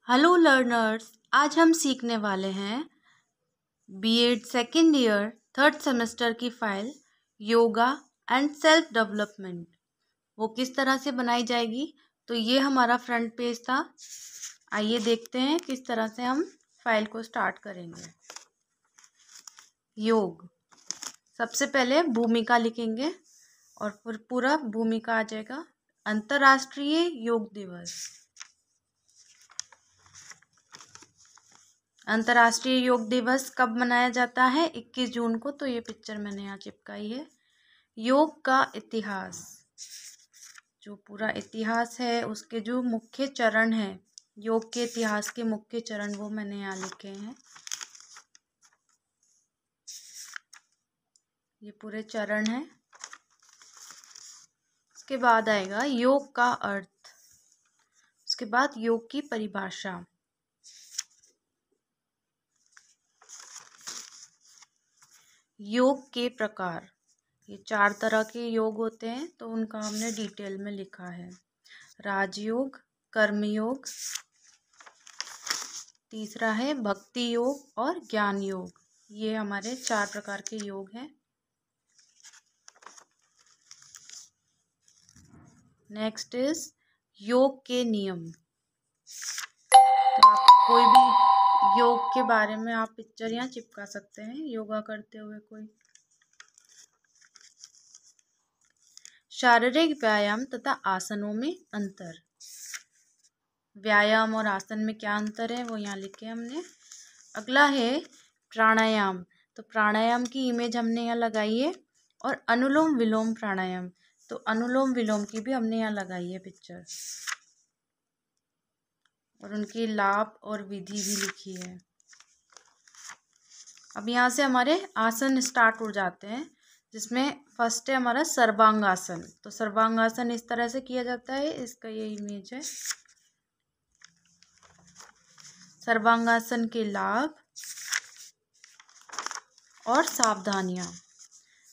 Hello learners, आज हम सीखने वाले हैं BEd second year third semester की file yoga and self development. वो किस तरह से बनाई जाएगी। तो ये हमारा फ्रंट पेज था। आइए देखते हैं किस तरह से हम फाइल को स्टार्ट करेंगे। योग, सबसे पहले भूमिका लिखेंगे और फिर पूरा भूमिका आ जाएगा। अंतर्राष्ट्रीय योग दिवस। अंतर्राष्ट्रीय योग दिवस कब मनाया जाता है? 21 जून को। तो ये पिक्चर मैंने यहाँ चिपकाई है। योग का इतिहास, जो पूरा इतिहास है, उसके जो मुख्य चरण हैं, योग के इतिहास के मुख्य चरण, वो मैंने यहाँ लिखे हैं। ये पूरे चरण हैं। उसके बाद आएगा योग का अर्थ। उसके बाद योग की परिभाषा। योग के प्रकार, ये 4 तरह के योग होते हैं, तो उनका हमने डिटेल में लिखा है। राजयोग, कर्मयोग, तीसरा है भक्ति योग और ज्ञान योग। ये हमारे 4 प्रकार के योग हैं। नेक्स्ट इज योग के नियम। तो आप कोई भी योग के बारे में आप पिक्चर यहाँ चिपका सकते हैं, योगा करते हुए कोई। शारीरिक व्यायाम तथा आसनों में अंतर। व्यायाम और आसन में क्या अंतर है वो यहाँ लिखे हमने। अगला है प्राणायाम। तो प्राणायाम की इमेज हमने यहाँ लगाई है। और अनुलोम विलोम प्राणायाम, तो अनुलोम विलोम की भी हमने यहाँ लगाई है पिक्चर, और उनकी लाभ और विधि भी लिखी है। अब यहाँ से हमारे आसन स्टार्ट हो जाते हैं, जिसमें फर्स्ट है हमारा सर्वांगासन। तो सर्वांगासन इस तरह से किया जाता है, इसका ये इमेज है। सर्वांगासन के लाभ और सावधानियां।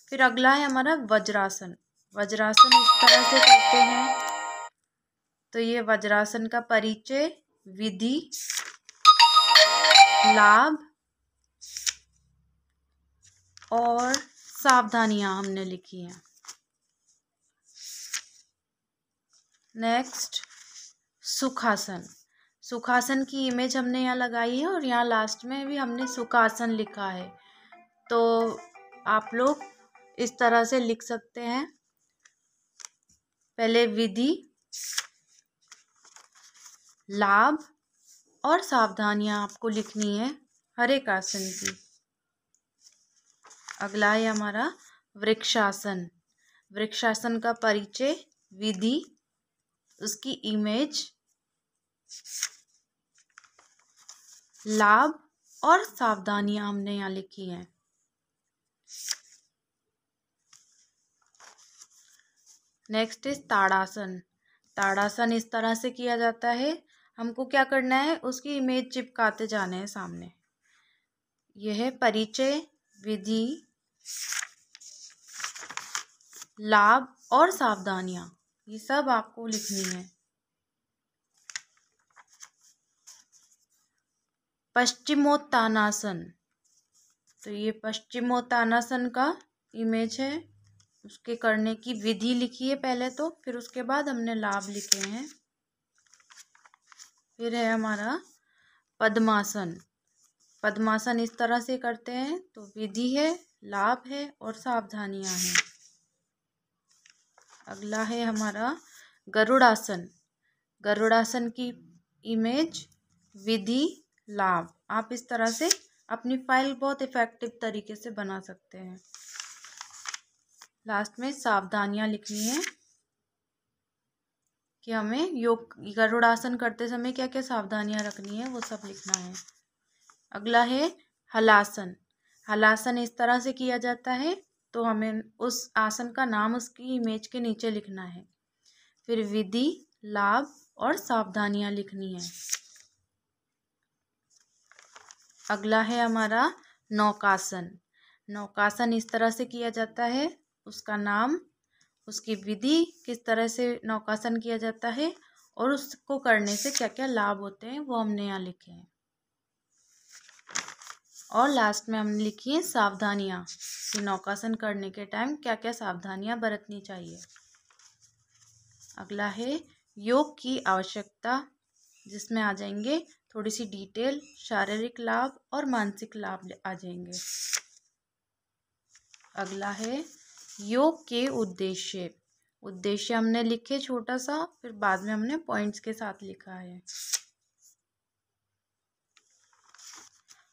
फिर अगला है हमारा वज्रासन। वज्रासन इस तरह से करते हैं। तो ये वज्रासन का परिचय, विधि, लाभ और सावधानियां हमने लिखी हैं। नेक्स्ट सुखासन। सुखासन की इमेज हमने यहाँ लगाई है, और यहाँ लास्ट में भी हमने सुखासन लिखा है। तो आप लोग इस तरह से लिख सकते हैं। पहले विधि, लाभ और सावधानियां आपको लिखनी है हर एक आसन की। अगला है हमारा वृक्षासन। वृक्षासन का परिचय, विधि, उसकी इमेज, लाभ और सावधानियां हमने यहाँ लिखी हैं। नेक्स्ट इज ताड़ासन। ताड़ासन इस तरह से किया जाता है। हमको क्या करना है, उसकी इमेज चिपकाते जाने हैं सामने। यह है परिचय, विधि, लाभ और सावधानियां, ये सब आपको लिखनी है। पश्चिमोत्तानासन। तो ये पश्चिमोत्तानासन का इमेज है। उसके करने की विधि लिखी है पहले तो, फिर उसके बाद हमने लाभ लिखे हैं। फिर है हमारा पद्मासन। पद्मासन इस तरह से करते हैं, तो विधि है, लाभ है और सावधानियां हैं। अगला है हमारा गरुड़ासन। गरुड़ासन की इमेज, विधि, लाभ। आप इस तरह से अपनी फाइल बहुत इफेक्टिव तरीके से बना सकते हैं। लास्ट में सावधानियां लिखनी है कि हमें योग गरुड़ासन करते समय क्या क्या सावधानियां रखनी है, वो सब लिखना है। अगला है हलासन। हलासन इस तरह से किया जाता है, तो हमें उस आसन का नाम उसकी इमेज के नीचे लिखना है। फिर विधि, लाभ और सावधानियां लिखनी है। अगला है हमारा नौकासन। नौकासन इस तरह से किया जाता है, उसका नाम, उसकी विधि, किस तरह से नौकासन किया जाता है, और उसको करने से क्या क्या लाभ होते हैं वो हमने यहाँ लिखे हैं। और लास्ट में हमने लिखी है सावधानियाँ कि नौकासन करने के टाइम क्या क्या सावधानियाँ बरतनी चाहिए। अगला है योग की आवश्यकता, जिसमें आ जाएंगे थोड़ी सी डिटेल, शारीरिक लाभ और मानसिक लाभ आ जाएंगे। अगला है योग के उद्देश्य। उद्देश्य हमने लिखे छोटा सा, फिर बाद में हमने पॉइंट्स के साथ लिखा है।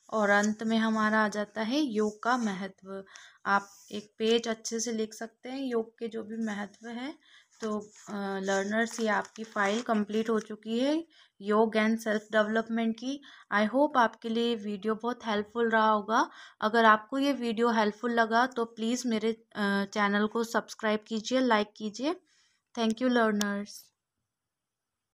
और अंत में हमारा आ जाता है योग का महत्व। आप एक पेज अच्छे से लिख सकते हैं योग के जो भी महत्व है। तो लर्नर्स, ये आपकी फ़ाइल कंप्लीट हो चुकी है योग एंड सेल्फ डेवलपमेंट की। आई होप आपके लिए वीडियो बहुत हेल्पफुल रहा होगा। अगर आपको ये वीडियो हेल्पफुल लगा तो प्लीज़ मेरे चैनल को सब्सक्राइब कीजिए, लाइक कीजिए। Thank you learners.